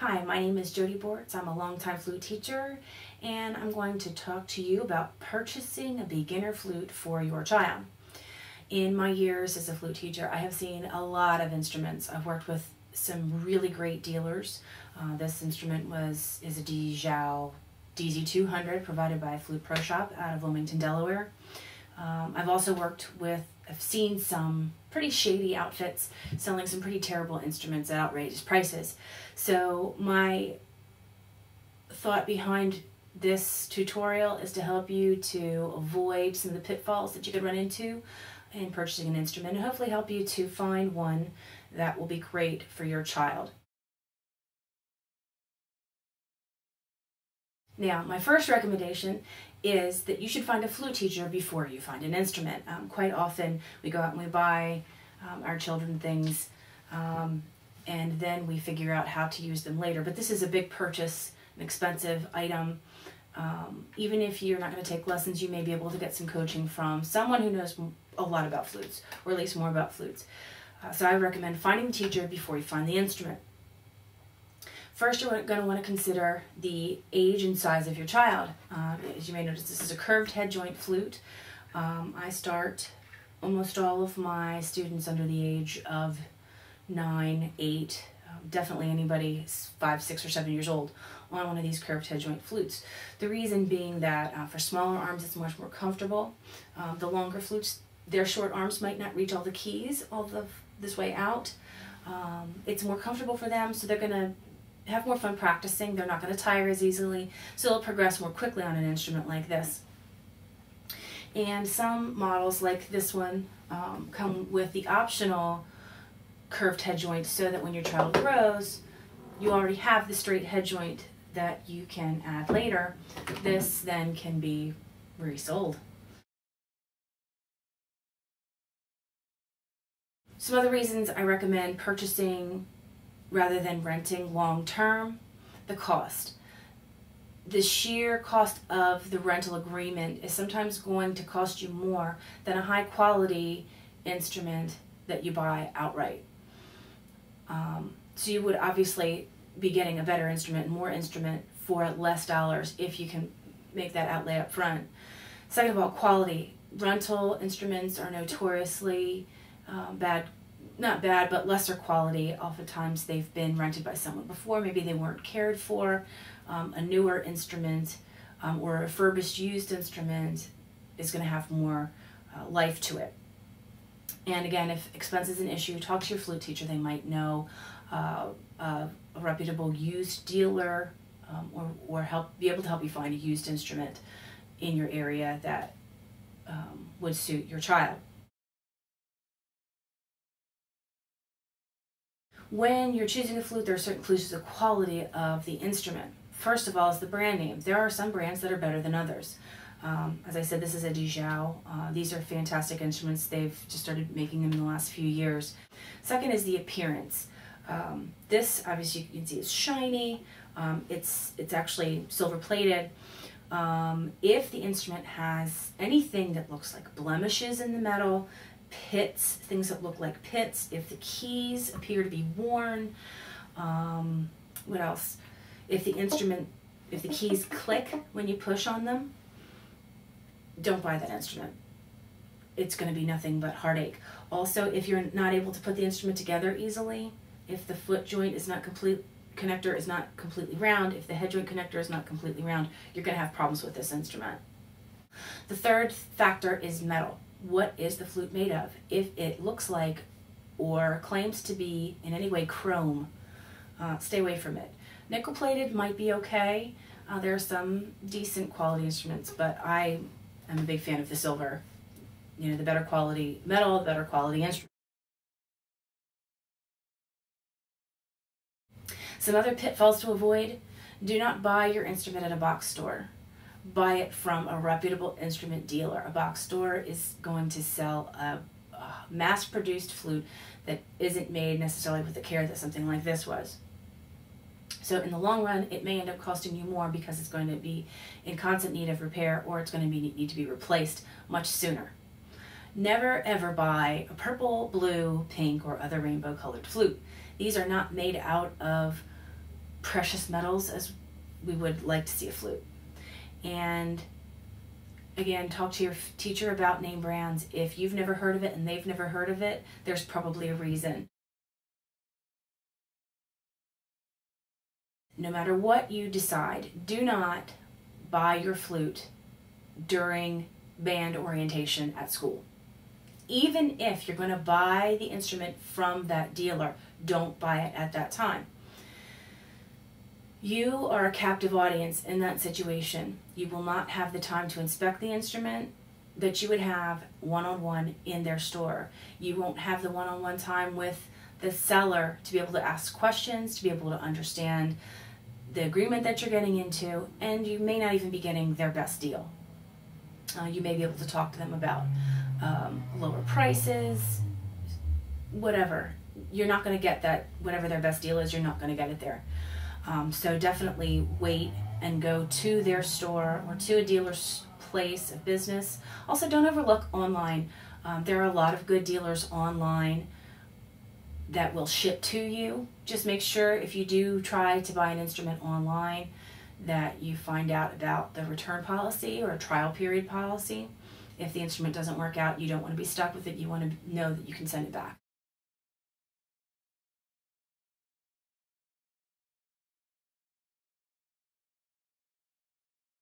Hi, my name is Jody Bortz. I'm a longtime flute teacher, and I'm going to talk to you about purchasing a beginner flute for your child. In my years as a flute teacher, I have seen a lot of instruments. I've worked with some really great dealers. This instrument is a Dijou DZ200 provided by Flute Pro Shop out of Wilmington, Delaware. I've seen some pretty shady outfits selling some pretty terrible instruments at outrageous prices. So my thought behind this tutorial is to help you to avoid some of the pitfalls that you could run into in purchasing an instrument, and hopefully help you to find one that will be great for your child. Now, my first recommendation is that you should find a flute teacher before you find an instrument. Quite often we go out and we buy our children things and then we figure out how to use them later. But this is a big purchase, an expensive item. Even if you're not going to take lessons, you may be able to get some coaching from someone who knows a lot about flutes, or at least more about flutes. So I recommend finding a teacher before you find the instrument. First, you're going to want to consider the age and size of your child. As you may notice, this is a curved head joint flute. I start almost all of my students under the age of 9, 8, definitely anybody 5, 6, or 7 years old on one of these curved head joint flutes. The reason being that for smaller arms it's much more comfortable. The longer flutes, their short arms might not reach all the keys this way out. It's more comfortable for them, so they're going to have more fun practicing. They're not going to tire as easily, so they'll progress more quickly on an instrument like this. And some models like this one come with the optional curved head joint, so that when your child grows, you already have the straight head joint that you can add later. This then can be resold. Some other reasons I recommend purchasing rather than renting long-term: the cost. The sheer cost of the rental agreement is sometimes going to cost you more than a high-quality instrument that you buy outright. So you would obviously be getting a better instrument, more instrument for less dollars if you can make that outlay up front. Second of all, quality. Rental instruments are notoriously not bad, but lesser quality. Oftentimes they've been rented by someone before, maybe they weren't cared for. A newer instrument or a refurbished used instrument is going to have more life to it. And again, if expense is an issue, talk to your flute teacher. They might know a reputable used dealer or be able to help you find a used instrument in your area that would suit your child. When you're choosing a flute, there are certain clues to the quality of the instrument. First of all is the brand name. There are some brands that are better than others. As I said, this is a Dijou. These are fantastic instruments. They've just started making them in the last few years. Second is the appearance. This, obviously, you can see is shiny. It's actually silver plated. If the instrument has anything that looks like blemishes in the metal, pits, things that look like pits, if the keys appear to be worn, what else? If the keys click when you push on them, don't buy that instrument. It's going to be nothing but heartache. Also, if you're not able to put the instrument together easily, if the foot joint is not connector is not completely round, if the head joint connector is not completely round, you're going to have problems with this instrument. The third factor is metal. What is the flute made of? If it looks like or claims to be in any way chrome, stay away from it. Nickel plated might be okay. There are some decent quality instruments, but I am a big fan of the silver. You know, the better quality metal, the better quality instrument. Some other pitfalls to avoid: do not buy your instrument at a box store. Buy it from a reputable instrument dealer. A box store is going to sell a mass-produced flute that isn't made necessarily with the care that something like this was. So in the long run, it may end up costing you more because it's going to be in constant need of repair, or it's going to need to be replaced much sooner. Never ever buy a purple, blue, pink, or other rainbow colored flute. These are not made out of precious metals as we would like to see a flute. And again, talk to your teacher about name brands. If you've never heard of it and they've never heard of it, there's probably a reason. No matter what you decide, do not buy your flute during band orientation at school. Even if you're going to buy the instrument from that dealer, don't buy it at that time. You are a captive audience in that situation. You will not have the time to inspect the instrument that you would have one-on-one in their store. You won't have the one-on-one time with the seller to be able to ask questions, to be able to understand the agreement that you're getting into, and you may not even be getting their best deal. You may be able to talk to them about lower prices, whatever. You're not going to get that, whatever their best deal is, you're not going to get it there. So definitely wait and go to their store or to a dealer's place of business. Also, don't overlook online. There are a lot of good dealers online that will ship to you. Just make sure if you do try to buy an instrument online that you find out about the return policy or trial period policy. If the instrument doesn't work out, you don't want to be stuck with it. You want to know that you can send it back.